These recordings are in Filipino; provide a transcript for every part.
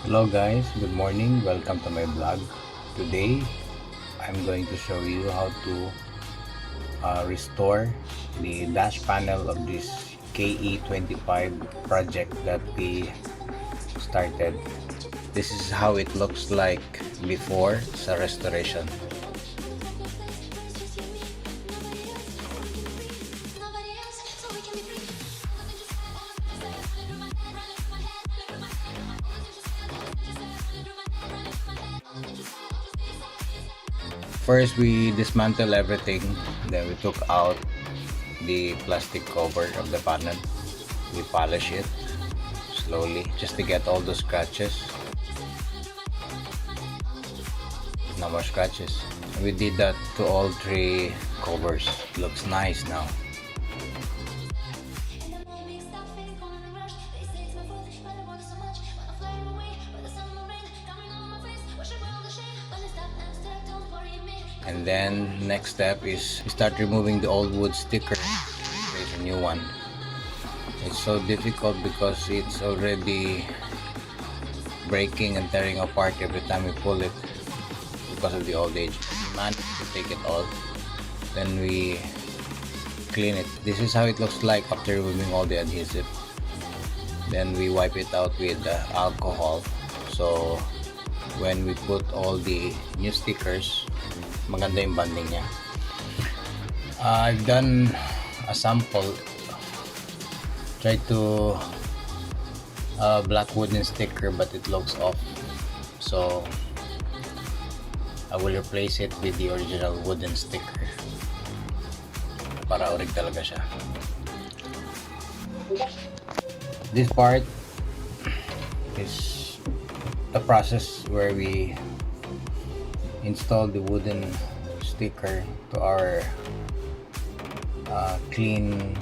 Hello guys, good morning. Welcome to my vlog. Today, I'm going to show you how to restore the dash panel of this KE-25 project that we started. This is how it looks like before sa restoration. First, we dismantle everything. Then we took out the plastic cover of the panel. We polish it slowly just to get all the scratches. No more scratches. We did that to all three covers. Looks nice now. And then next step is start removing the old wood sticker. There's a new one. It's so difficult because it's already breaking and tearing apart every time we pull it because of the old age. We managed to take it all. Then we clean it. This is how it looks like after removing all the adhesive. Then we wipe it out with alcohol. So when we put all the new stickers, maganda yung banding niya. I've done a sample. Try to black wooden sticker but it looks off. So I will replace it with the original wooden sticker para orig talaga siya. This part is the process where we install the wooden sticker to our clean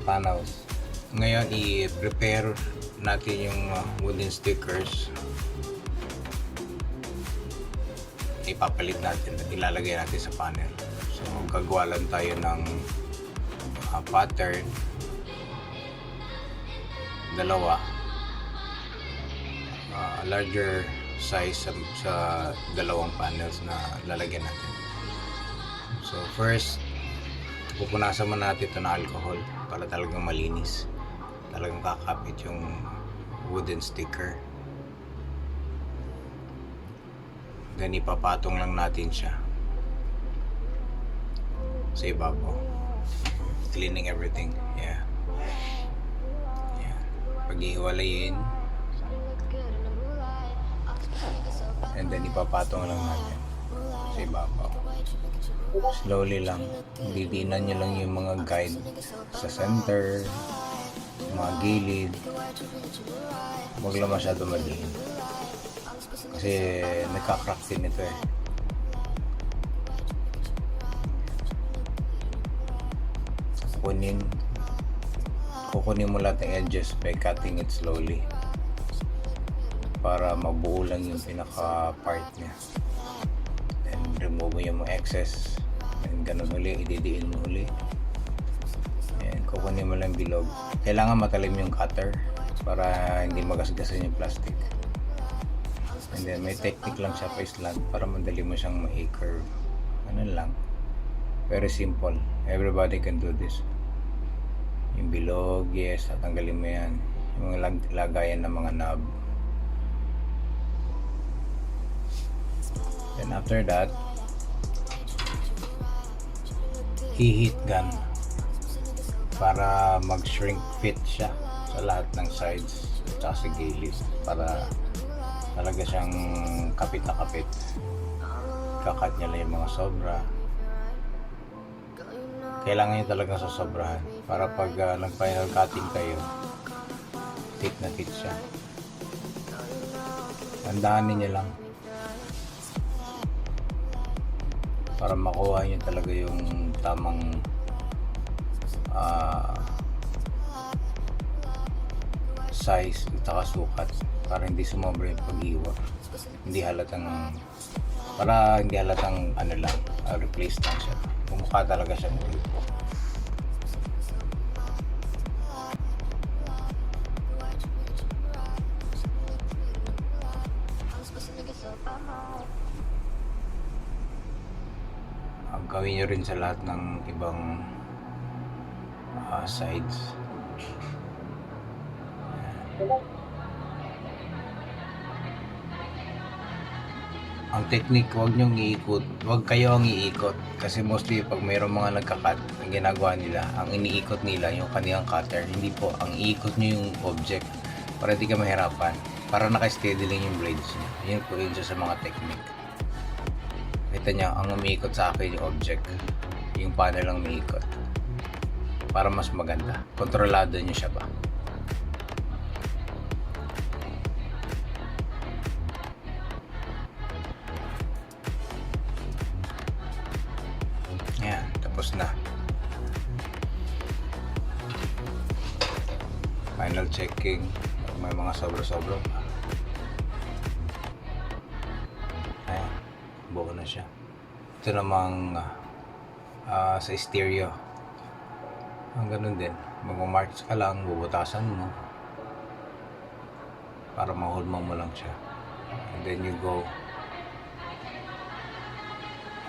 panels. Ngayon, i-prepare natin yung wooden stickers. Ipapalit natin at ilalagay natin sa panel. So, gagawa lang tayo ng pattern. Dalawa. Larger size sa dalawang panels na lalagyan natin. So first, pupunasan mo natin ito na alcohol para talagang malinis. Talagang kakapit yung wooden sticker. Then ipapatong lang natin siya sa ibabaw. Cleaning everything. Yeah. Pag-ihiwalayin. And then ipapatong lang natin sa ibabaw. Slowly lang. Didiinan nyo lang yung mga guide sa center, mga gilid. Huwag lang masyado madiin. Kasi nagka-crack din ito eh. Kukunin mo lahat ng edges by cutting it slowly para mabuo lang yung pinaka part niya. Then remove mo yung excess and ganun uli, ididiin mo uli and kukunin mo lang bilog. Kailangan matalim yung cutter para hindi magasgasan yung plastic. And then may technique lang siya pa slant para madali mo siyang ma-curve. Ano lang, very simple, everybody can do this. Yung bilog, yes, tatanggalin mo yan. Yung lagayan ng mga knob. Then after that, i-heat gun para mag-shrink fit siya sa lahat ng sides at saka sa gilid para talaga siyang kapit na kapit. Kakat niya lang yung mga sobra. Kailangan nyo talagang sasobrahan para pag nag-final cutting kayo, fit na fit siya. Tandaanin nyo lang para makuha nyo talaga yung tamang size at saka sukat para hindi sumobra yung pag-iwa. Para hindi halatang ano lang, replace lang siya. Mukha talaga siya ulit. gawin nyo rin sa lahat ng ibang sides. Ang technique, huwag kayo ang iikot, kasi mostly pag mayroong mga nagka-cut, ang ginagawa nila, ang iniikot nila yung kanilang cutter, hindi po, ang iikot nyo yung object para di ka mahirapan, para naka-steady lang yung blades nyo. Yun po yun sa mga technique. Kita nyo, ang umiikot sa akin yung object, yung panel lang umiikot, para mas maganda, kontrolado nyo siya ba. Ayan, tapos na. Final checking. May mga sobra-sobra pa. Ayan, buo na siya. Ito namang sa stereo. Ang ganun din. Mag-marks ka lang, bubutasan mo para mahulmang mo lang siya. And then you go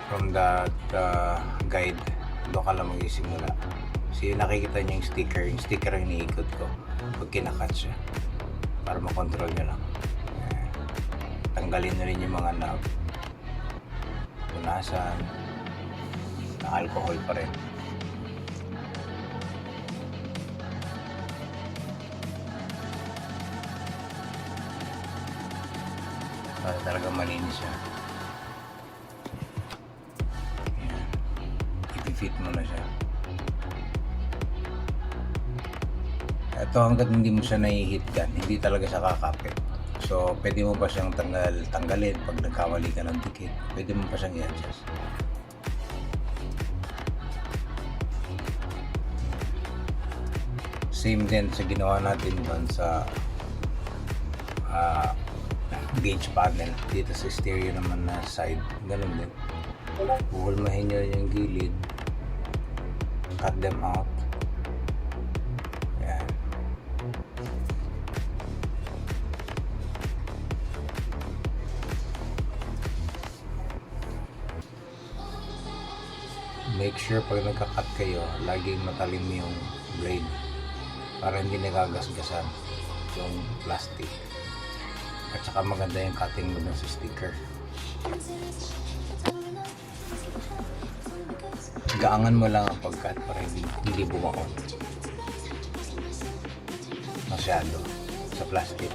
from that guide, doon ka lang mag-isimula. Kasi nakikita niyo yung sticker yung iniikot ko pag kinakat siya para makontrol nyo lang. Tanggalin na rin yung mga knob, punasan, na alcohol pa rin. Para talaga malinis siya. Fit mo na siya. Ito, hanggat hindi mo siya nai-hit gun, hindi talaga siya kakapit. So pwede mo pa siyang tanggalin pag nagkamali ka ng dikit. Pwede mo pa siyang i-adjust. Same din sa ginawa natin doon sa gauge panel. Dito sa stereo naman na side, ganun din. Puhulmahin nyo yung gilid, cut them out. Ayan. Make sure pag nagka-cut kayo, laging matalim yung blade para hindi nagagasgasan yung plastic. At saka maganda yung cutting mo sa sticker. Gaangan mo lang ang pag-cut para hindi bumako masyado sa plastic.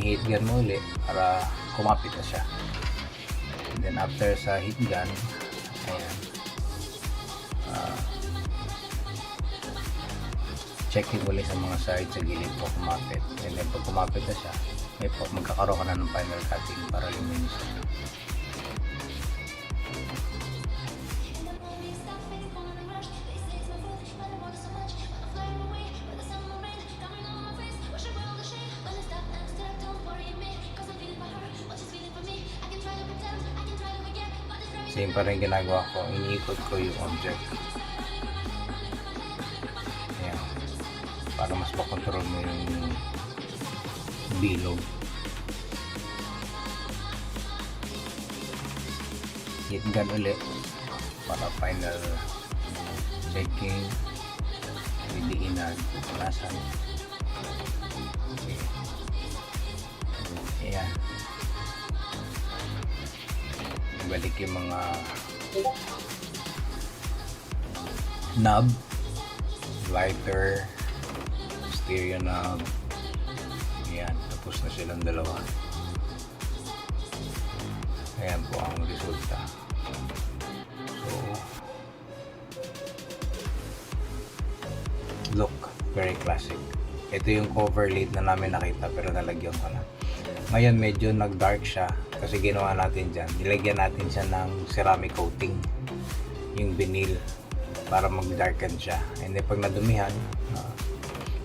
I-heat gun mo ulit para kumapit na siya. And then after sa heat gun, ayan, checking ulit sa mga side, sa gilid po kumapit. And then pag kumapit na siya, magkakaroon ka na ng final cutting para luminis siya. Same pa rin ginagawa ko, iniikot ko yung object. Ayan, para mas makontrol mo yung bilog. Heat gun ulit para final checking, didiinan, punasan. Okay. Ayan, balik yung mga knob, lighter, stereo knob. Ayan, tapos na silang dalawa. Ayan po ang resulta. So look, very classic. Ito yung cover lid na namin nakita pero nalagyan ko na. Ngayon medyo nag-dark siya kasi ginawa natin dyan, nilagyan natin siya ng ceramic coating, yung vinyl, para mag-darken siya. And then pag nadumihan,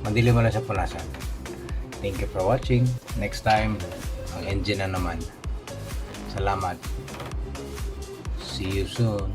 madilim mo lang siya punasan. Thank you for watching. Next time, ang engine na naman. Salamat. See you soon.